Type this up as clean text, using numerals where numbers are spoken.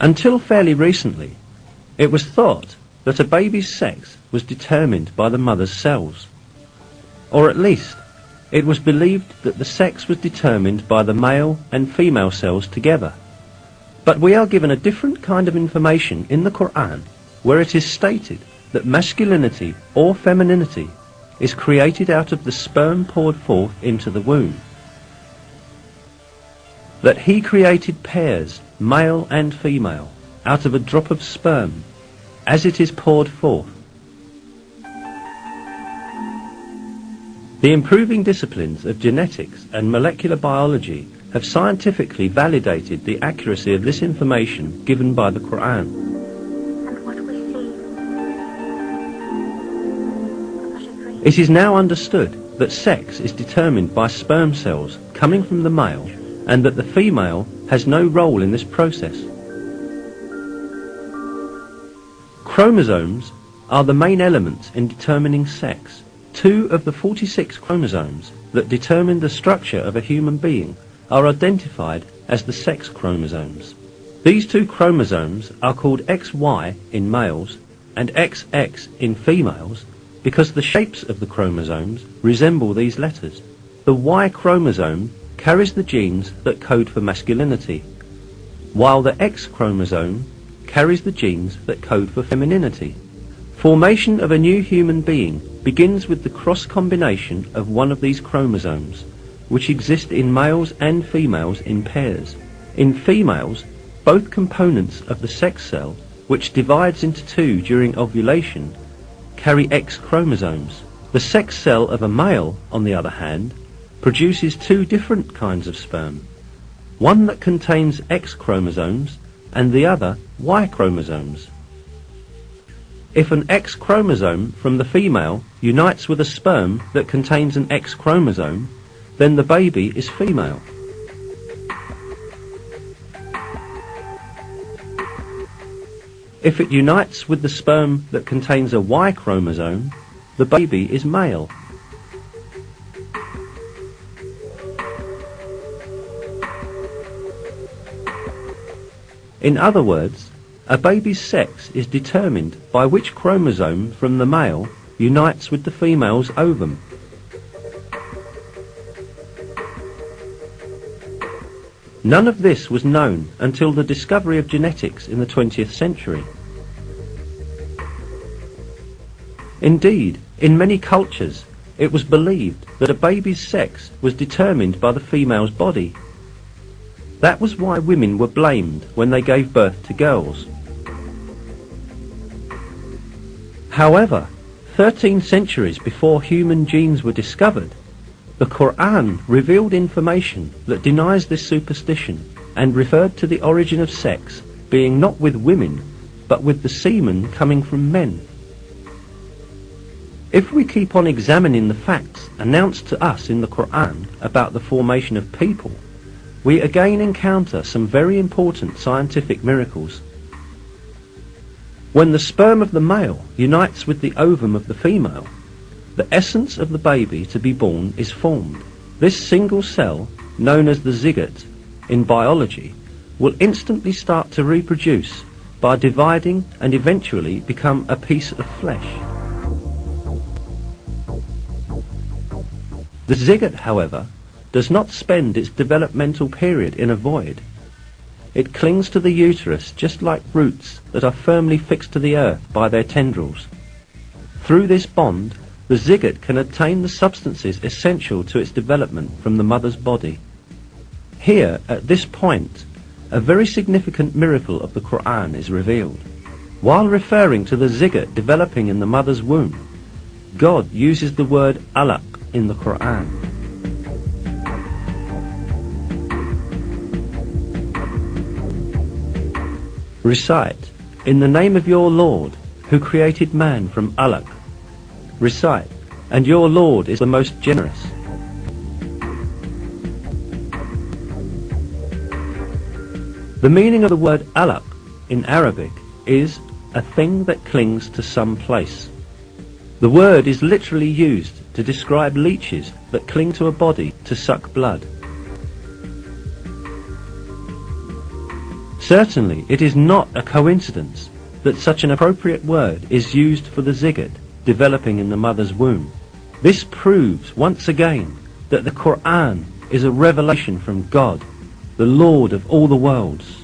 Until fairly recently, it was thought that a baby's sex was determined by the mother's cells. Or at least, it was believed that the sex was determined by the male and female cells together. But we are given a different kind of information in the Quran, where it is stated that masculinity or femininity is created out of the sperm poured forth into the womb. That he created pairs, male and female, out of a drop of sperm, as it is poured forth. The improving disciplines of genetics and molecular biology have scientifically validated the accuracy of this information given by the Quran. And what we see. It is now understood that sex is determined by sperm cells coming from the male, and that the female has no role in this process. Chromosomes are the main elements in determining sex. 2 of the 46 chromosomes that determine the structure of a human being are identified as the sex chromosomes. These 2 chromosomes are called XY in males and XX in females because the shapes of the chromosomes resemble these letters. The Y chromosome carries the genes that code for masculinity, while the X chromosome carries the genes that code for femininity. Formation of a new human being begins with the cross combination of one of these chromosomes, which exist in males and females in pairs. In females, both components of the sex cell, which divides into 2 during ovulation, carry X chromosomes. The sex cell of a male, on the other hand, produces 2 different kinds of sperm, one that contains X chromosomes and the other Y chromosomes. If an X chromosome from the female unites with a sperm that contains an X chromosome, then the baby is female. If it unites with the sperm that contains a Y chromosome, the baby is male. In other words, a baby's sex is determined by which chromosome from the male unites with the female's ovum. None of this was known until the discovery of genetics in the 20th century. Indeed, in many cultures, it was believed that a baby's sex was determined by the female's body. That was why women were blamed when they gave birth to girls. However, 13 centuries before human genes were discovered, the Quran revealed information that denies this superstition and referred to the origin of sex being not with women, but with the semen coming from men. If we keep on examining the facts announced to us in the Quran about the formation of people, we again encounter some very important scientific miracles. When the sperm of the male unites with the ovum of the female, the essence of the baby to be born is formed. This single cell, known as the zygote in biology, will instantly start to reproduce by dividing and eventually become a piece of flesh. The zygote, however, does not spend its developmental period in a void. It clings to the uterus just like roots that are firmly fixed to the earth by their tendrils. Through this bond, the zygote can obtain the substances essential to its development from the mother's body. Here, at this point, a very significant miracle of the Quran is revealed. While referring to the zygote developing in the mother's womb, God uses the word alaq in the Quran. Recite, in the name of your Lord, who created man from alaq. Recite, and your Lord is the most generous. The meaning of the word alaq in Arabic is a thing that clings to some place. The word is literally used to describe leeches that cling to a body to suck blood. Certainly, it is not a coincidence that such an appropriate word is used for the zygote developing in the mother's womb. This proves once again that the Quran is a revelation from God, the Lord of all the worlds.